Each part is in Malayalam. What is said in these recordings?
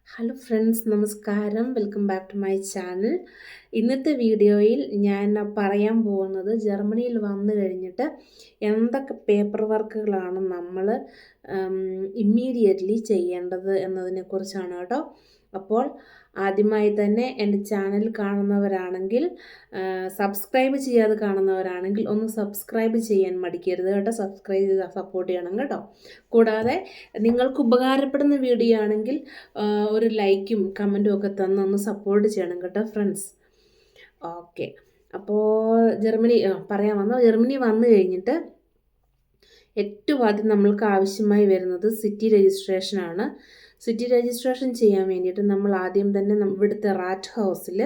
ഹലോ ഫ്രണ്ട്സ്, നമസ്കാരം. Welcome back to my channel. ഇന്നത്തെ വീഡിയോയിൽ ഞാൻ പറയാൻ പോകുന്നത് ജർമ്മനിയിൽ വന്നു കഴിഞ്ഞിട്ട് എന്തൊക്കെ പേപ്പർ വർക്കുകളാണ് നമ്മൾ ഇമ്മീഡിയറ്റ്ലി ചെയ്യേണ്ടത് എന്നതിനെക്കുറിച്ചാണ് കേട്ടോ. അപ്പോൾ ആദ്യമായി തന്നെ എൻ്റെ ചാനൽ കാണുന്നവരാണെങ്കിൽ, സബ്സ്ക്രൈബ് ചെയ്യാതെ കാണുന്നവരാണെങ്കിൽ ഒന്ന് സബ്സ്ക്രൈബ് ചെയ്യാൻ മടിക്കരുത് കേട്ടോ. സബ്സ്ക്രൈബ് ചെയ്ത് സപ്പോർട്ട് ചെയ്യണം കേട്ടോ. കൂടാതെ നിങ്ങൾക്ക് ഉപകാരപ്പെടുന്ന വീഡിയോ ആണെങ്കിൽ ഒരു ലൈക്കും കമൻറ്റും ഒക്കെ തന്നൊന്ന് സപ്പോർട്ട് ചെയ്യണം കേട്ടോ ഫ്രണ്ട്സ്. ഓക്കെ, അപ്പോൾ ജർമ്മനി വന്നു കഴിഞ്ഞിട്ട് ഏറ്റവും ആദ്യം നമ്മൾക്ക് ആവശ്യമായി വരുന്നത് സിറ്റി രജിസ്ട്രേഷനാണ്. സിറ്റി രജിസ്ട്രേഷൻ ചെയ്യാൻ വേണ്ടിയിട്ട് നമ്മൾ ആദ്യം തന്നെ ഇവിടുത്തെ റാറ്റ് ഹൗസിൽ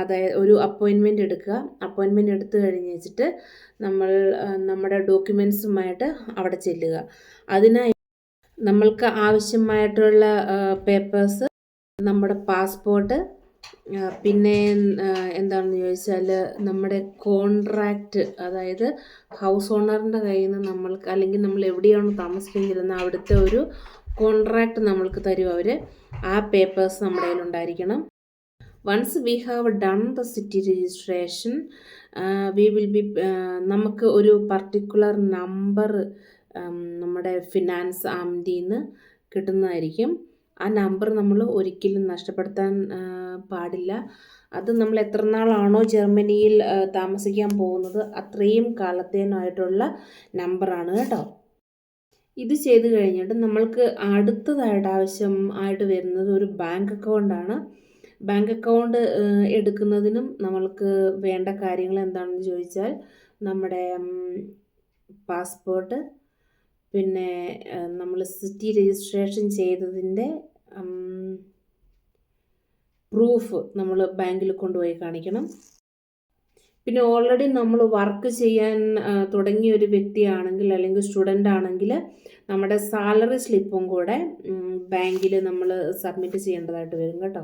അതായത് ഒരു അപ്പോയിൻമെൻ്റ് എടുക്കുക. അപ്പോയിൻമെൻ്റ് എടുത്തു കഴിഞ്ഞ് വെച്ചിട്ട് നമ്മൾ നമ്മുടെ ഡോക്യുമെൻസുമായിട്ട് അവിടെ ചെല്ലുക. അതിനായി നമ്മൾക്ക് ആവശ്യമായിട്ടുള്ള പേപ്പേഴ്സ് നമ്മുടെ പാസ്പോർട്ട്, പിന്നെ എന്താണെന്ന് ചോദിച്ചാൽ നമ്മുടെ കോൺട്രാക്റ്റ്, അതായത് ഹൗസ് ഓണറിൻ്റെ കയ്യിൽ നിന്ന് നമ്മൾക്ക്, അല്ലെങ്കിൽ നമ്മൾ എവിടെയാണോ താമസിക്കുന്നത് അവിടുത്തെ ഒരു കോൺട്രാക്റ്റ് നമ്മൾക്ക് തരും അവർ. ആ പേപ്പേഴ്സ് നമ്മുടെ കയ്യിലുണ്ടായിരിക്കണം. Once we have done the city registration, നമുക്ക് ഒരു പർട്ടിക്കുലർ നമ്പർ നമ്മുടെ ഫിനാൻസ് ആംഡിൽ നിന്ന് കിട്ടുന്നതായിരിക്കും. ആ നമ്പർ നമ്മൾ ഒരിക്കലും നഷ്ടപ്പെടുത്താൻ പാടില്ല. അത് നമ്മൾ എത്ര നാളാണോ ജർമ്മനിയിൽ താമസിക്കാൻ പോകുന്നത് അത്രയും കാലത്തേനായിട്ടുള്ള നമ്പറാണ് കേട്ടോ. ഇത് ചെയ്ത് കഴിഞ്ഞിട്ട് നമ്മൾക്ക് അടുത്തതായിട്ട് ആവശ്യമായിട്ട് വരുന്നത് ഒരു ബാങ്ക് അക്കൗണ്ടാണ്. ബാങ്ക് അക്കൗണ്ട് എടുക്കുന്നതിനും നമ്മൾക്ക് വേണ്ട കാര്യങ്ങൾ എന്താണെന്ന് ചോദിച്ചാൽ നമ്മുടെ പാസ്പോർട്ട്, പിന്നെ നമ്മൾ സിറ്റി രജിസ്ട്രേഷൻ ചെയ്തതിൻ്റെ പ്രൂഫ് നമ്മൾ ബാങ്കിൽ കൊണ്ടുപോയി കാണിക്കണം. പിന്നെ ഓൾറെഡി നമ്മൾ വർക്ക് ചെയ്യാൻ തുടങ്ങിയ ഒരു വ്യക്തിയാണെങ്കിൽ, അല്ലെങ്കിൽ സ്റ്റുഡൻ്റ് ആണെങ്കിൽ, നമ്മുടെ സാലറി സ്ലിപ്പും കൂടെ ബാങ്കിൽ നമ്മൾ സബ്മിറ്റ് ചെയ്യേണ്ടതായിട്ട് വരും കേട്ടോ.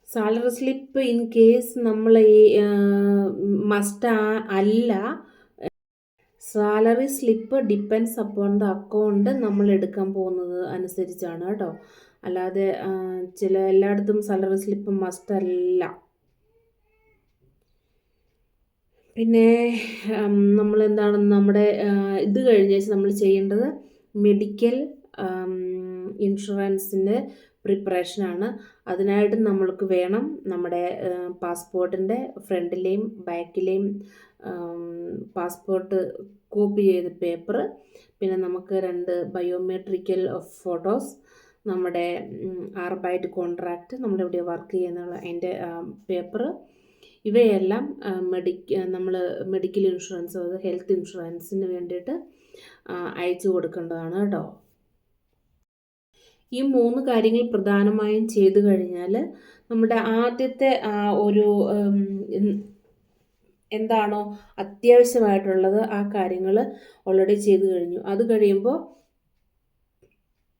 സാലറി സ്ലിപ്പ് ഇൻ കേസ് നമ്മൾ മസ്റ്റ് അല്ല. Salary slip depends upon the account നമ്മൾ എടുക്കാൻ പോകുന്നത് അനുസരിച്ചാണ് കേട്ടോ. അല്ലാതെ എല്ലായിടത്തും സാലറി സ്ലിപ്പ് മസ്റ്റ് അല്ല. പിന്നെ നമ്മളെന്താണ് നമ്മുടെ ഇത് കഴിഞ്ഞ നമ്മൾ ചെയ്യേണ്ടത് മെഡിക്കൽ ഇൻഷുറൻസിൻ്റെ പ്രിപ്പറേഷനാണ്. അതിനായിട്ട് നമ്മൾക്ക് വേണം നമ്മുടെ പാസ്പോർട്ടിൻ്റെ ഫ്രണ്ടിലെയും ബാക്കിലെയും പാസ്പോർട്ട് കോപ്പി ചെയ്ത പേപ്പർ, പിന്നെ നമുക്ക് 2 ബയോമെട്രിക്കൽ ഫോട്ടോസ്, നമ്മുടെ ആർബൈറ്റ് കോൺട്രാക്റ്റ്, നമ്മുടെ ഇവിടെ വർക്ക് ചെയ്യുന്ന അതിൻ്റെ പേപ്പർ, ഇവയെല്ലാം നമ്മൾ മെഡിക്കൽ ഇൻഷുറൻസ്, അത് ഹെൽത്ത് ഇൻഷുറൻസിന് വേണ്ടിയിട്ട് അയച്ചു കൊടുക്കേണ്ടതാണ് കേട്ടോ. ഈ 3 കാര്യങ്ങൾ പ്രധാനമായും ചെയ്തു കഴിഞ്ഞാൽ നമ്മുടെ ആദ്യത്തെ ഒരു എന്താണോ അത്യാവശ്യമായിട്ടുള്ളത് ആ കാര്യങ്ങൾ ഓൾറെഡി ചെയ്തു കഴിഞ്ഞു. അത് കഴിയുമ്പോൾ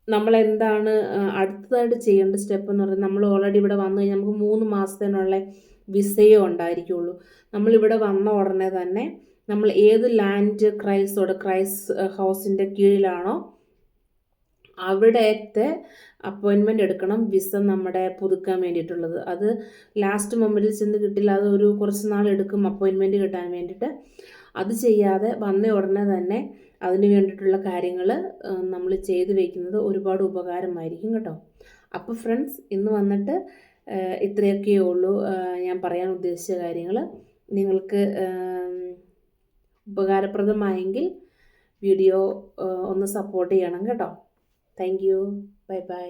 നമ്മളെന്താണ് അടുത്തതായിട്ട് ചെയ്യേണ്ട സ്റ്റെപ്പ് എന്ന് പറയുന്നത്, നമ്മൾ ഓൾറെഡി ഇവിടെ വന്നു കഴിഞ്ഞാൽ നമുക്ക് 3 മാസത്തിനുള്ള വിസയോ ഉണ്ടായിരിക്കുള്ളൂ. നമ്മളിവിടെ വന്ന ഉടനെ തന്നെ നമ്മൾ ഏത് ലാൻഡ് ക്രൈസ് ഹൗസിൻ്റെ കീഴിലാണോ അവിടത്തെ അപ്പോയിൻമെൻ്റ് എടുക്കണം, വിസ നമ്മുടെ പുതുക്കാൻ വേണ്ടിയിട്ടുള്ളത്. അത് ലാസ്റ്റ് മൊമെൻറ്റിൽ ചെന്ന് കിട്ടില്ല, അത് ഒരു കുറച്ച് നാൾ എടുക്കും അപ്പോയിൻമെൻറ്റ് കിട്ടാൻ വേണ്ടിയിട്ട്. അത് ചെയ്യാതെ വന്ന ഉടനെ തന്നെ അതിന് വേണ്ടിയിട്ടുള്ള കാര്യങ്ങൾ നമ്മൾ ചെയ്ത് വയ്ക്കുന്നത് ഒരുപാട് ഉപകാരമായിരിക്കും കേട്ടോ. അപ്പോൾ ഫ്രണ്ട്സ്, ഇന്ന് വന്നിട്ട് ഇത്രയൊക്കെയേ ഉള്ളൂ ഞാൻ പറയാൻ ഉദ്ദേശിച്ച കാര്യങ്ങൾ. നിങ്ങൾക്ക് ഉപകാരപ്രദമായെങ്കിൽ വീഡിയോ ഒന്ന് സപ്പോർട്ട് ചെയ്യണം കേട്ടോ. Thank you. Bye bye.